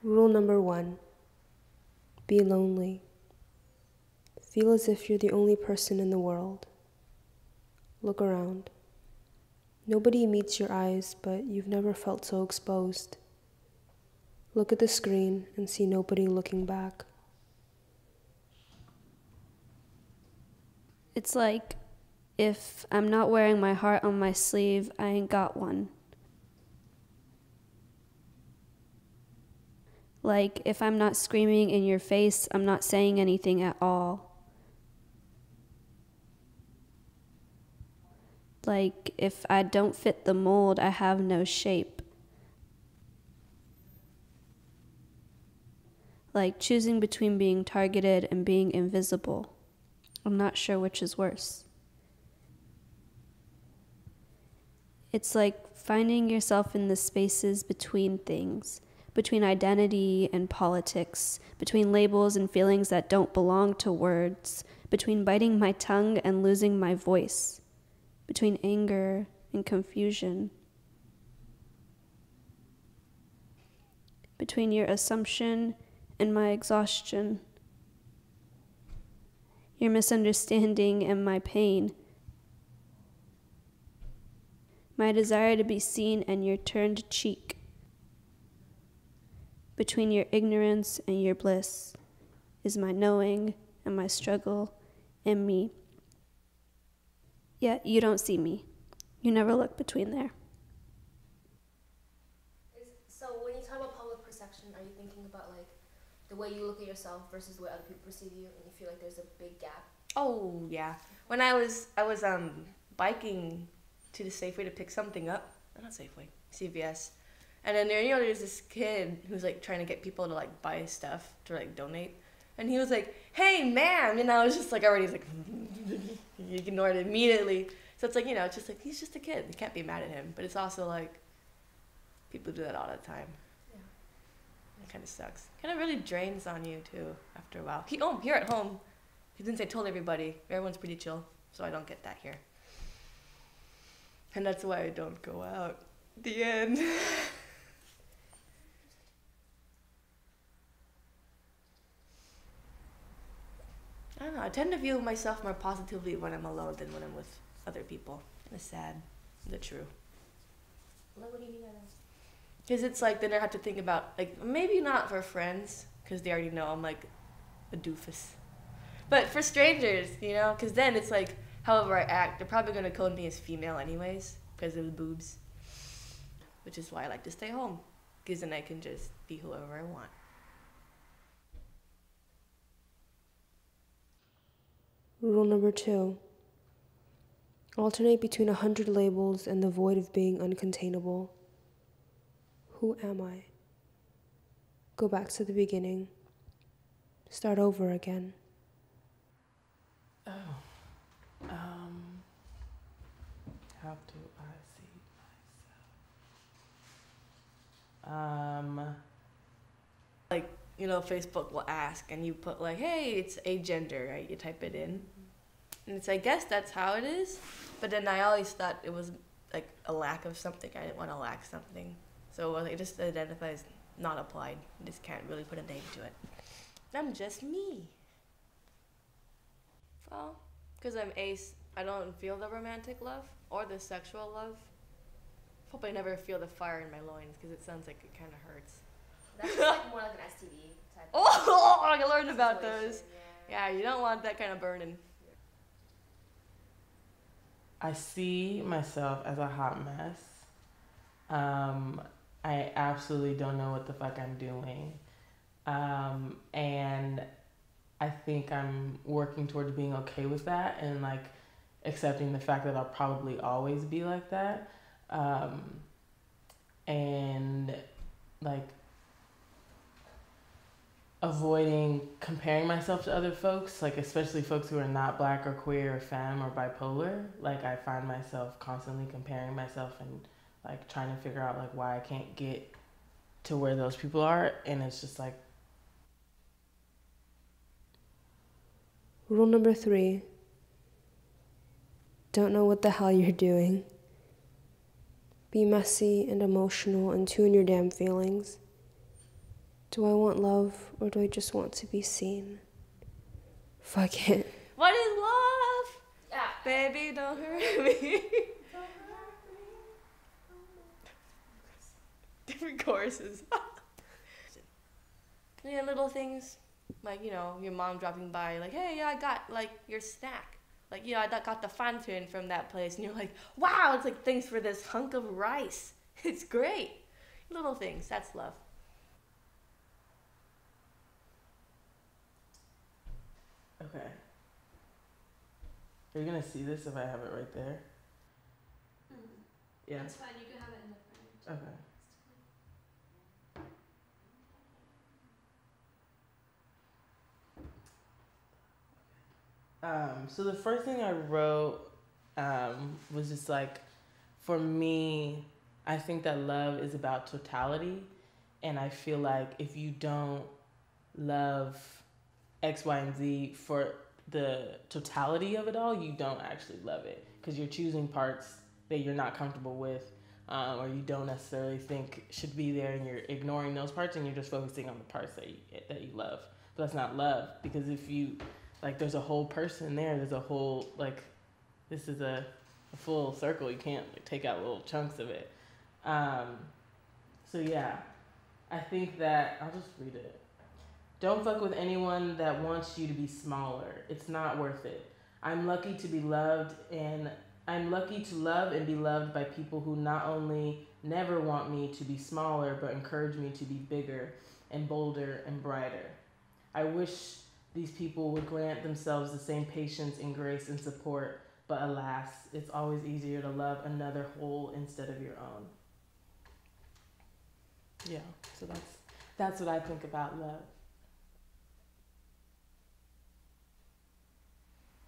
Rule number 1. Be lonely. Feel as if you're the only person in the world. Look around. Nobody meets your eyes, but you've never felt so exposed. Look at the screen and see nobody looking back. It's like if I'm not wearing my heart on my sleeve, I ain't got one. Like if I'm not screaming in your face, I'm not saying anything at all. Like if I don't fit the mold, I have no shape. Like choosing between being targeted and being invisible. I'm not sure which is worse. It's like finding yourself in the spaces between things, between identity and politics, between labels and feelings that don't belong to words, between biting my tongue and losing my voice, between anger and confusion, between your assumption and my exhaustion, your misunderstanding and my pain, my desire to be seen and your turned cheek, between your ignorance and your bliss is my knowing and my struggle and me. Yet you don't see me. You never look between there. So when you talk about public perception, are you thinking about like the way you look at yourself versus the way other people perceive you, and you feel like there's a big gap? Oh yeah. When I was biking to the Safeway to pick something up, not Safeway, CVS, and then there's this kid who's like trying to get people to like buy stuff to like donate, and he was like, "Hey ma'am," and I was just like already like, you ignored it immediately. So it's like, it's just like he's just a kid. You can't be mad at him, but it's also like people do that all the time. Yeah. It kind of sucks. Kind of really drains on you too after a while. Here at home, since I told everybody, everyone's pretty chill, so I don't get that here. And that's why I don't go out. The end. I don't know. I tend to view myself more positively when I'm alone than when I'm with other people. It's sad. It's true. Like, what do you mean by that? Because it's like, then I have to think about, like, maybe not for friends, because they already know I'm like a doofus. But for strangers, because then it's like, however I act, they're probably going to code me as female anyways, because of the boobs. Which is why I like to stay home, because then I can just be whoever I want. Rule number 2. Alternate between 100 labels and the void of being uncontainable. Who am I? Go back to the beginning. Start over again. Oh. How do I see myself? Like, Facebook will ask, and you put like, hey, it's agender, right? You type it in. And it's, I guess that's how it is. But then I always thought it was like a lack of something. I didn't want to lack something. So it just identifies not applied. You just can't really put a name to it. I'm just me. Well, because I'm ace, I don't feel the romantic love or the sexual love. Hope I never feel the fire in my loins, because it sounds like it kind of hurts. That's just like more like an STD type. Oh, I learned about those. Yeah, you don't want that kind of burning. I see myself as a hot mess. I absolutely don't know what the fuck I'm doing. And I think I'm working towards being okay with that and like accepting the fact that I'll probably always be like that. And like avoiding comparing myself to other folks, like especially folks who are not black or queer or femme or bipolar. Like I find myself constantly comparing myself and like trying to figure out like why I can't get to where those people are, and it's just like. Rule number 3. Don't know what the hell you're doing. Be messy and emotional and tune your damn feelings. Do I want love or do I just want to be seen? Fuck it. What is love? Yeah. Baby, don't hurt me. Different choruses. Yeah, little things like, you know, your mom dropping by, like, hey, yeah, I got like your snack. Like, you know, I got the fountain from that place, and you're like, wow, it's like, thanks for this hunk of rice. It's great. Little things, that's love. Okay. Are you gonna see this if I have it right there? Yeah. That's fine. You can have it in the front. Okay. So the first thing I wrote was just like, for me, I think that love is about totality, and I feel like if you don't love X, Y, and Z for the totality of it all, you don't actually love it, because you're choosing parts that you're not comfortable with, or you don't necessarily think should be there, and you're ignoring those parts, and you're just focusing on the parts that you love. But that's not love, because if you, like, there's a whole person there, there's a whole, like, this is a full circle. You can't, like, take out little chunks of it. So yeah, I think that, I'll just read it. Don't fuck with anyone that wants you to be smaller. It's not worth it. I'm lucky to love and be loved by people who not only never want me to be smaller, but encourage me to be bigger and bolder and brighter. I wish these people would grant themselves the same patience and grace and support, but alas, it's always easier to love another whole instead of your own. Yeah, so that's what I think about love.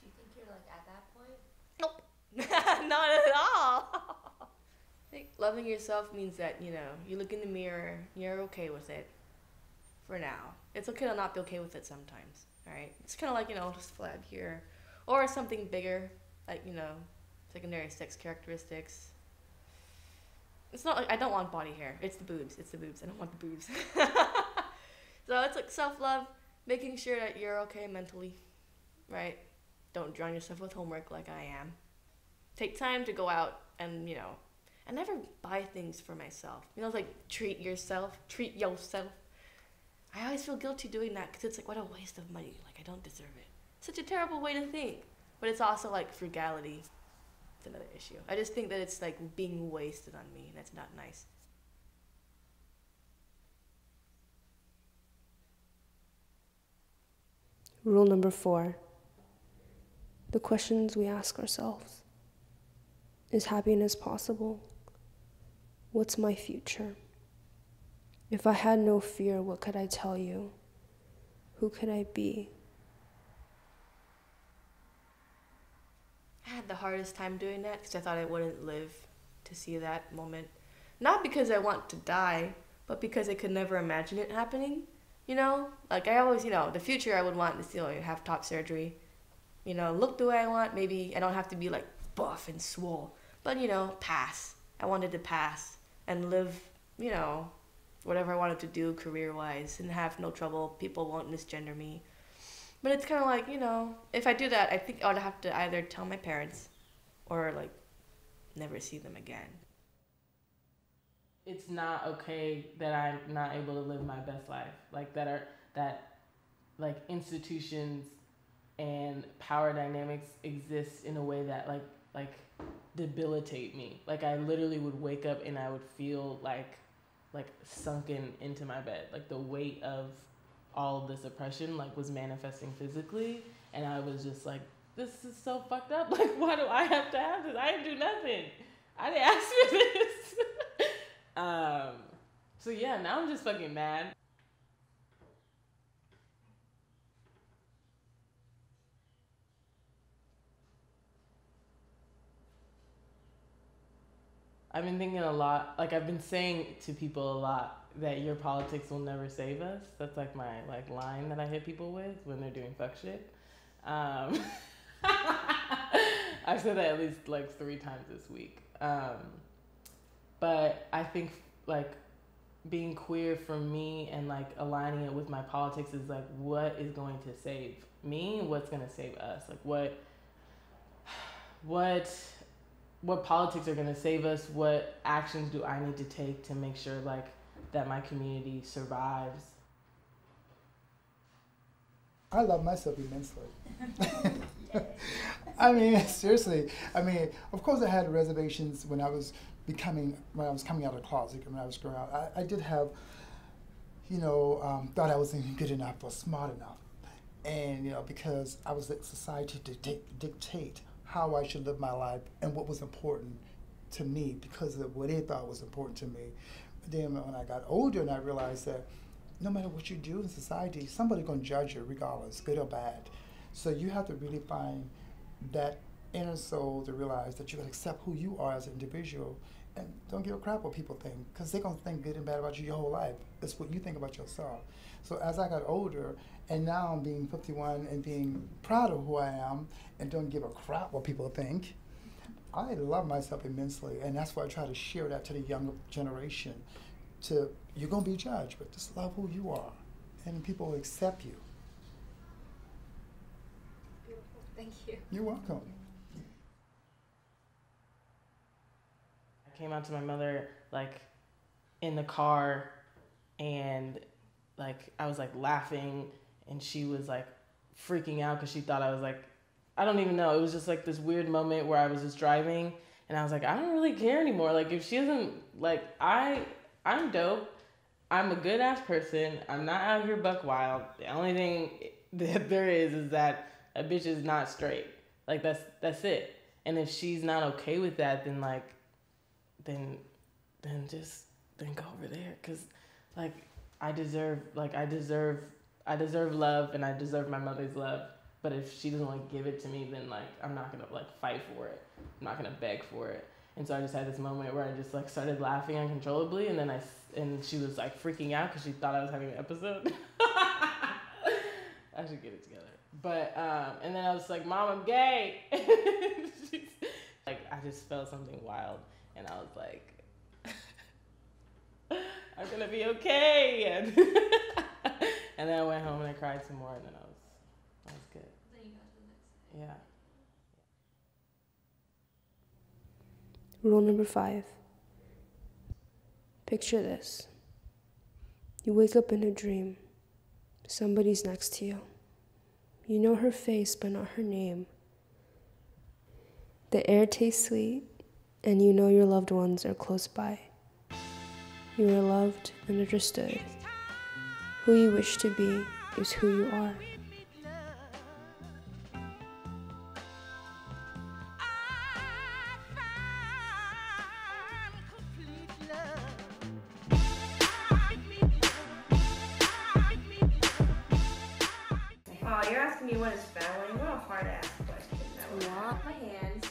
Do you think you're like at that point? Not at all. I think loving yourself means that, you know, you look in the mirror, you're okay with it for now. It's okay to not be okay with it sometimes, right? It's kind of like, you know, just flab here, or something bigger, like, you know, secondary sex characteristics. It's not like I don't want body hair. It's the boobs. I don't want the boobs. So it's like self-love, making sure that you're okay mentally, right? Don't drown yourself with homework like I am. Take time to go out and, you know, I never buy things for myself. You know, it's like treat yourself. I always feel guilty doing that because it's like, what a waste of money. Like, I don't deserve it. Such a terrible way to think. But it's also like frugality. It's another issue. I just think that it's like being wasted on me, and that's not nice. Rule number 4. The questions we ask ourselves. Is happiness possible? What's my future? If I had no fear, what could I tell you? Who could I be? I had the hardest time doing that because I thought I wouldn't live to see that moment. Not because I want to die, but because I could never imagine it happening. You know, like I always, you know, the future I would want to, you know, have top surgery. You know, look the way I want. Maybe I don't have to be like buff and swole, but you know, pass. I wanted to pass and live, you know, whatever I wanted to do career-wise and have no trouble. People won't misgender me. But it's kind of like, you know, if I do that, I think I would have to either tell my parents or, like, never see them again. It's not okay that I'm not able to live my best life. Like, like, institutions and power dynamics exist in a way that, like, debilitate me. Like, I literally would wake up and I would feel, like sunken into my bed. Like, the weight of all of this oppression, like, was manifesting physically, and I was just like, this is so fucked up. Like, why do I have to have this? I didn't do nothing. I didn't ask for this. So yeah, now I'm just fucking mad. I've been thinking a lot, like I've been saying to people a lot that your politics will never save us. That's like my line that I hit people with when they're doing fuck shit. I've said that at least 3 times this week. But I think being queer for me and like aligning it with my politics is like, what is going to save me? What's going to save us? Like what politics are going to save us? What actions do I need to take to make sure like that my community survives? I love myself immensely. I mean, seriously. I mean, of course I had reservations when I was coming out of the closet, when I was growing up. I did have, thought I wasn't good enough or smart enough. And, because I was let society to dictate how I should live my life and what was important to me because of what they thought was important to me. But then when I got older and I realized that no matter what you do in society, somebody's going to judge you regardless, good or bad. So you have to really find that inner soul to realize that you can accept who you are as an individual and don't give a crap what people think, because they're going to think good and bad about you your whole life. It's what you think about yourself. So as I got older, and now I'm being 51 and being proud of who I am and don't give a crap what people think, I love myself immensely, and that's why I try to share that to the younger generation. You're going to be judged, but just love who you are, and people will accept you. Beautiful. Thank you. You're welcome. I came out to my mother like in the car, and like I was like laughing, and she was like freaking out because she thought I was like, I don't even know. It was just like this weird moment where I was just driving, and I was like, I don't really care anymore. Like if she doesn't like, I'm dope. I'm a good ass person. I'm not out here buck wild. The only thing that there is that a bitch is not straight. Like that's it. And if she's not okay with that, then like, then go over there. 'Cause like I deserve love, and I deserve my mother's love. But if she doesn't like give it to me, then like I'm not gonna like fight for it. I'm not gonna beg for it. And so I just had this moment where I just like started laughing uncontrollably, and then she was like freaking out because she thought I was having an episode. I should get it together. But and then I was like, Mom, I'm gay. Like I just felt something wild, and I was like, I'm gonna be okay. And then I went home and I cried some more, and then I was good. Then you got to the next day. Yeah. Rule number 5. Picture this. You wake up in a dream. Somebody's next to you. You know her face, but not her name. The air tastes sweet, and you know your loved ones are close by. You are loved and understood. Who you wish to be is who you are. Oh, you're asking me what is family? What a hard ass question. My hands.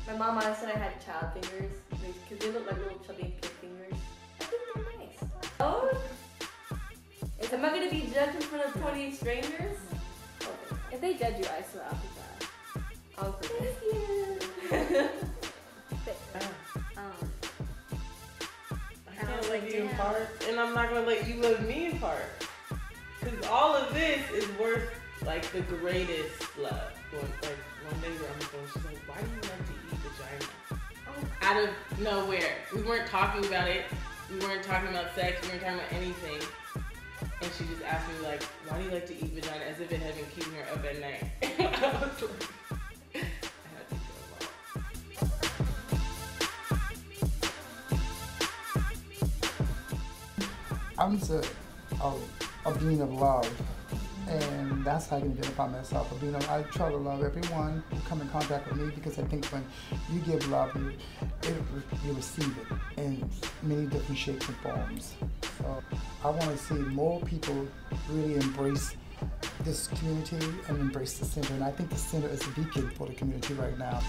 My mom always said I had child fingers because they look like little chubby kid fingers. I think they're nice. Oh, am I gonna be judged in front of 20 strangers? Okay. If they judge you, I swear I'll be glad. I'll forget. Thank you. I can't let you in part, and I'm not gonna let you let me in part. Because all of this is worth like the greatest love. Like one day we're on the phone, she's like, why do you like to eat vagina? Out of nowhere. We weren't talking about it. We weren't talking about sex. We weren't talking about anything. And she just asked me like, why do you like to eat vagina? As if it had been keeping her up at night. I was like, I had to go I'm just a being of love, and that's how I can identify myself. I try to love everyone who come in contact with me, because I think when you give love, you receive it in many different shapes and forms. So I want to see more people really embrace this community and embrace the center, and I think the center is a beacon for the community right now.